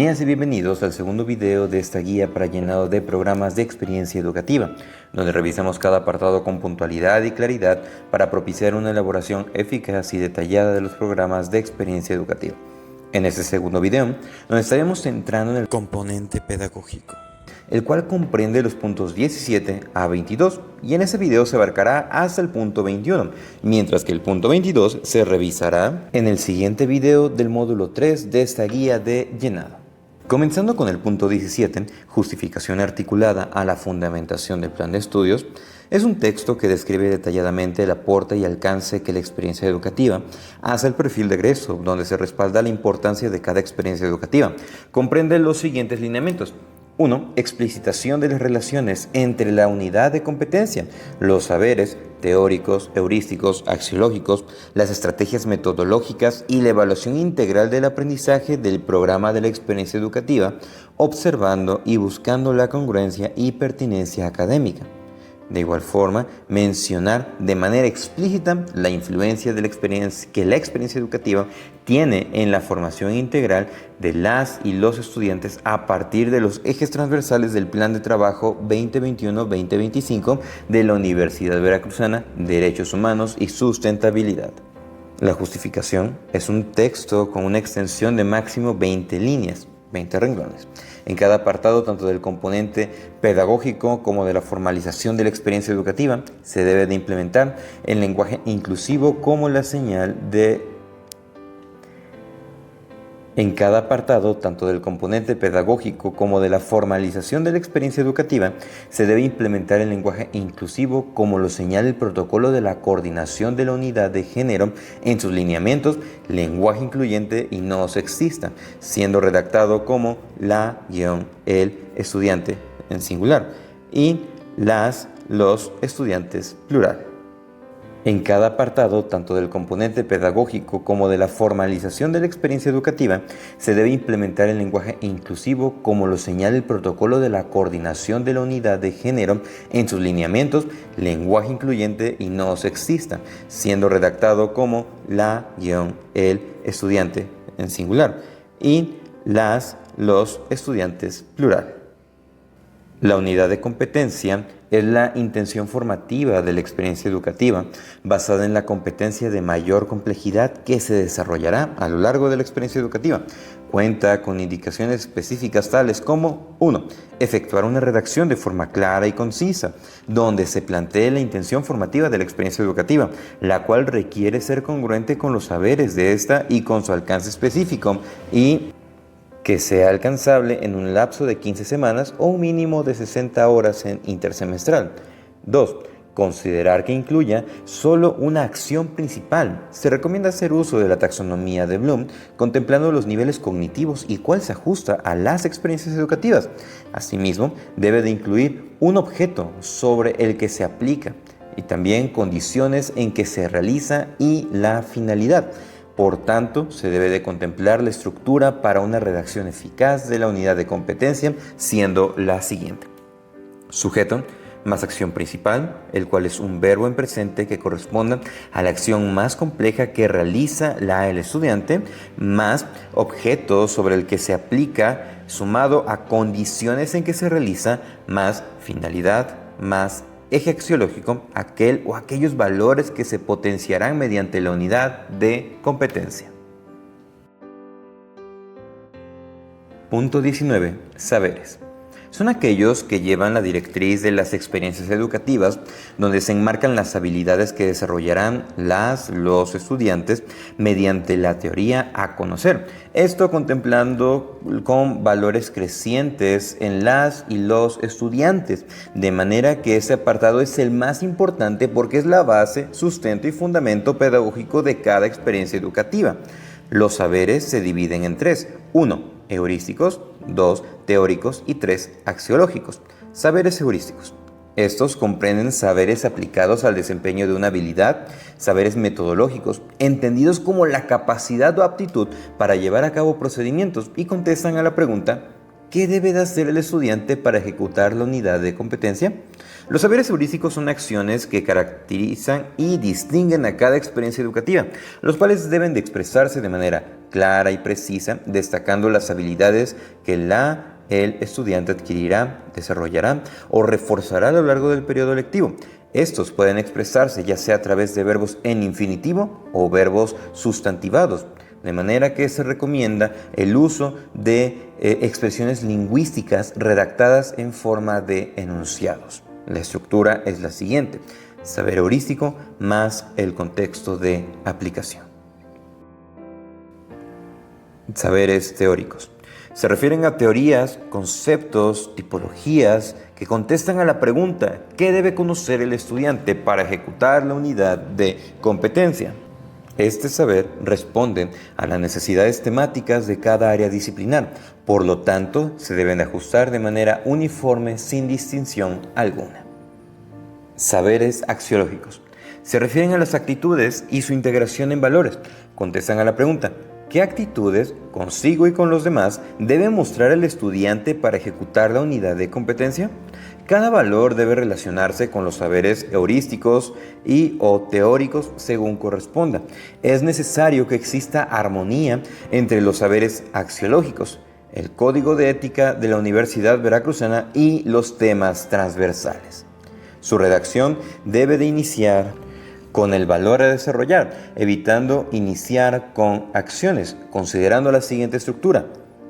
Bienvenidas y bienvenidos al segundo video de esta guía para llenado de programas de experiencia educativa, donde revisamos cada apartado con puntualidad y claridad para propiciar una elaboración eficaz y detallada de los programas de experiencia educativa. En este segundo video nos estaremos centrando en el componente pedagógico, el cual comprende los puntos 17 a 22, y en ese video se abarcará hasta el punto 21, mientras que el punto 22 se revisará en el siguiente video del módulo 3 de esta guía de llenado. Comenzando con el punto 17, justificación articulada a la fundamentación del plan de estudios, es un texto que describe detalladamente el aporte y alcance que la experiencia educativa hace al perfil de egreso, donde se respalda la importancia de cada experiencia educativa. Comprende los siguientes lineamientos. 1. Explicitación de las relaciones entre la unidad de competencia, los saberes teóricos, heurísticos, axiológicos, las estrategias metodológicas y la evaluación integral del aprendizaje del programa de la experiencia educativa, observando y buscando la congruencia y pertinencia académica. De igual forma, mencionar de manera explícita la influencia de que la experiencia educativa tiene en la formación integral de las y los estudiantes a partir de los ejes transversales del Plan de Trabajo 2021-2025 de la Universidad Veracruzana, Derechos Humanos y Sustentabilidad. La justificación es un texto con una extensión de máximo 20 líneas, 20 renglones. En cada apartado, tanto del componente pedagógico como de la formalización de la experiencia educativa, se debe de implementar el lenguaje inclusivo como la señal de... En cada apartado, tanto del componente pedagógico como de la formalización de la experiencia educativa, se debe implementar el lenguaje inclusivo como lo señala el protocolo de la coordinación de la unidad de género en sus lineamientos, lenguaje incluyente y no sexista, siendo redactado como el estudiante en singular y los estudiantes plural. En cada apartado, tanto del componente pedagógico como de la formalización de la experiencia educativa, se debe implementar el lenguaje inclusivo como lo señala el protocolo de la coordinación de la unidad de género en sus lineamientos, lenguaje incluyente y no sexista, siendo redactado como el estudiante en singular y los estudiantes plural. La unidad de competencia es la intención formativa de la experiencia educativa, basada en la competencia de mayor complejidad que se desarrollará a lo largo de la experiencia educativa. Cuenta con indicaciones específicas tales como 1. Efectuar una redacción de forma clara y concisa, donde se plantee la intención formativa de la experiencia educativa, la cual requiere ser congruente con los saberes de esta y con su alcance específico, y que sea alcanzable en un lapso de 15 semanas o un mínimo de 60 horas en intersemestral. 2. Considerar que incluya solo una acción principal. Se recomienda hacer uso de la taxonomía de Bloom, contemplando los niveles cognitivos y cuál se ajusta a las experiencias educativas. Asimismo, debe de incluir un objeto sobre el que se aplica y también condiciones en que se realiza y la finalidad. Por tanto, se debe de contemplar la estructura para una redacción eficaz de la unidad de competencia, siendo la siguiente. Sujeto más acción principal, el cual es un verbo en presente que corresponda a la acción más compleja que realiza el estudiante, más objeto sobre el que se aplica, sumado a condiciones en que se realiza, más finalidad, más eje axiológico, aquel o aquellos valores que se potenciarán mediante la unidad de competencia. Punto 19. Saberes. Son aquellos que llevan la directriz de las experiencias educativas, donde se enmarcan las habilidades que desarrollarán los estudiantes mediante la teoría a conocer. Esto contemplando con valores crecientes en las y los estudiantes, de manera que este apartado es el más importante porque es la base, sustento y fundamento pedagógico de cada experiencia educativa. Los saberes se dividen en 3. 1. Heurísticos, 2. Teóricos y 3. Axiológicos. Saberes heurísticos. Estos comprenden saberes aplicados al desempeño de una habilidad, saberes metodológicos, entendidos como la capacidad o aptitud para llevar a cabo procedimientos, y contestan a la pregunta: ¿qué debe de hacer el estudiante para ejecutar la unidad de competencia? Los saberes heurísticos son acciones que caracterizan y distinguen a cada experiencia educativa, los cuales deben de expresarse de manera clara y precisa, destacando las habilidades que el estudiante adquirirá, desarrollará o reforzará a lo largo del periodo lectivo. Estos pueden expresarse ya sea a través de verbos en infinitivo o verbos sustantivados, de manera que se recomienda el uso de expresiones lingüísticas redactadas en forma de enunciados. La estructura es la siguiente: saber heurístico más el contexto de aplicación. Saberes teóricos. Se refieren a teorías, conceptos, tipologías que contestan a la pregunta ¿qué debe conocer el estudiante para ejecutar la unidad de competencia? Este saber responde a las necesidades temáticas de cada área disciplinar, por lo tanto, se deben ajustar de manera uniforme sin distinción alguna. Saberes axiológicos. Se refieren a las actitudes y su integración en valores. Contestan a la pregunta ¿qué actitudes, consigo y con los demás, debe mostrar el estudiante para ejecutar la unidad de competencia? Cada valor debe relacionarse con los saberes heurísticos o teóricos según corresponda. Es necesario que exista armonía entre los saberes axiológicos, el Código de Ética de la Universidad Veracruzana y los temas transversales. Su redacción debe de iniciar con el valor a desarrollar, evitando iniciar con acciones, considerando la siguiente estructura: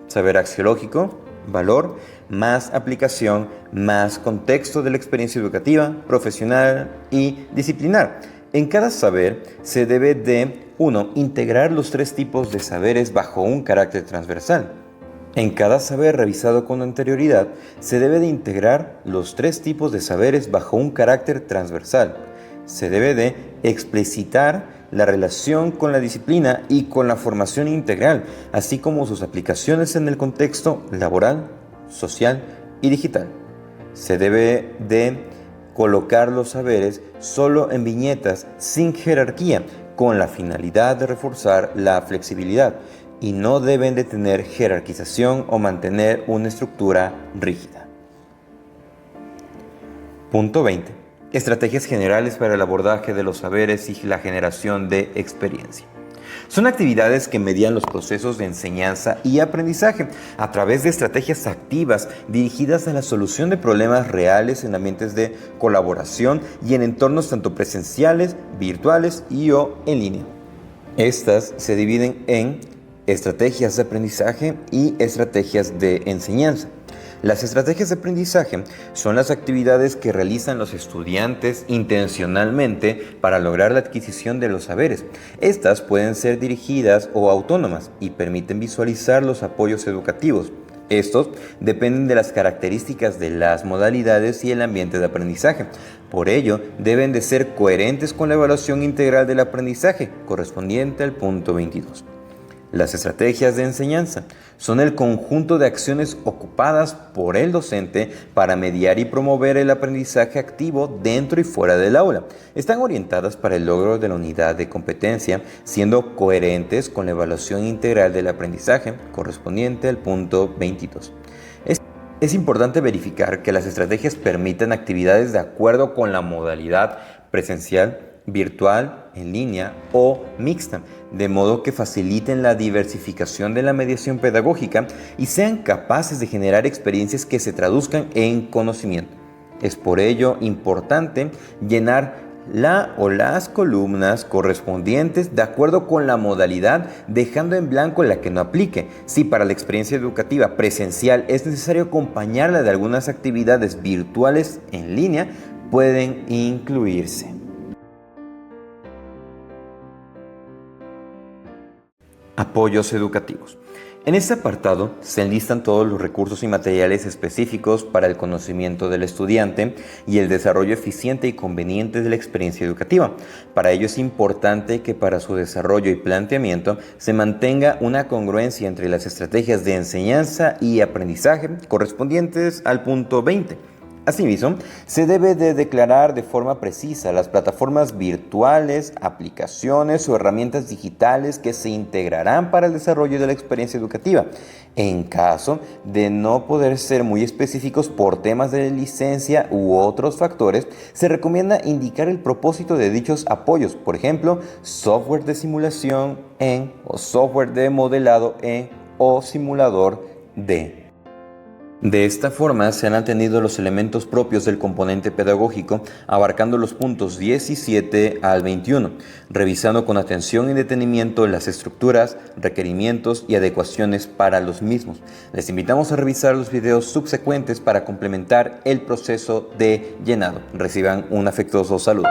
saber axiológico, valor, más aplicación, más contexto de la experiencia educativa, profesional y disciplinar. En cada saber se debe de 1. Integrar los 3 tipos de saberes bajo un carácter transversal. En cada saber revisado con anterioridad se debe de integrar los 3 tipos de saberes bajo un carácter transversal. Se debe de explicitar la relación con la disciplina y con la formación integral, así como sus aplicaciones en el contexto laboral, social y digital. Se debe de colocar los saberes solo en viñetas sin jerarquía, con la finalidad de reforzar la flexibilidad, y no deben de tener jerarquización o mantener una estructura rígida. Punto 20. Estrategias generales para el abordaje de los saberes y la generación de experiencia. Son actividades que median los procesos de enseñanza y aprendizaje a través de estrategias activas dirigidas a la solución de problemas reales en ambientes de colaboración y en entornos tanto presenciales, virtuales o en línea. Estas se dividen en estrategias de aprendizaje y estrategias de enseñanza. Las estrategias de aprendizaje son las actividades que realizan los estudiantes intencionalmente para lograr la adquisición de los saberes. Estas pueden ser dirigidas o autónomas y permiten visualizar los apoyos educativos. Estos dependen de las características de las modalidades y el ambiente de aprendizaje. Por ello, deben de ser coherentes con la evaluación integral del aprendizaje, correspondiente al punto 22. Las estrategias de enseñanza son el conjunto de acciones ocupadas por el docente para mediar y promover el aprendizaje activo dentro y fuera del aula. Están orientadas para el logro de la unidad de competencia, siendo coherentes con la evaluación integral del aprendizaje, correspondiente al punto 22. Es importante verificar que las estrategias permitan actividades de acuerdo con la modalidad presencial, virtual, en línea o mixta, de modo que faciliten la diversificación de la mediación pedagógica y sean capaces de generar experiencias que se traduzcan en conocimiento. Es por ello importante llenar las columnas correspondientes de acuerdo con la modalidad, dejando en blanco la que no aplique. Si para la experiencia educativa presencial es necesario acompañarla de algunas actividades virtuales en línea, pueden incluirse. Apoyos educativos. En este apartado se enlistan todos los recursos y materiales específicos para el conocimiento del estudiante y el desarrollo eficiente y conveniente de la experiencia educativa. Para ello es importante que para su desarrollo y planteamiento se mantenga una congruencia entre las estrategias de enseñanza y aprendizaje correspondientes al punto 20. Asimismo, se debe de declarar de forma precisa las plataformas virtuales, aplicaciones o herramientas digitales que se integrarán para el desarrollo de la experiencia educativa. En caso de no poder ser muy específicos por temas de licencia u otros factores, se recomienda indicar el propósito de dichos apoyos, por ejemplo, software de simulación en o software de modelado en o simulador de. De esta forma se han atendido los elementos propios del componente pedagógico, abarcando los puntos 17 al 21, revisando con atención y detenimiento las estructuras, requerimientos y adecuaciones para los mismos. Les invitamos a revisar los videos subsecuentes para complementar el proceso de llenado. Reciban un afectuoso saludo.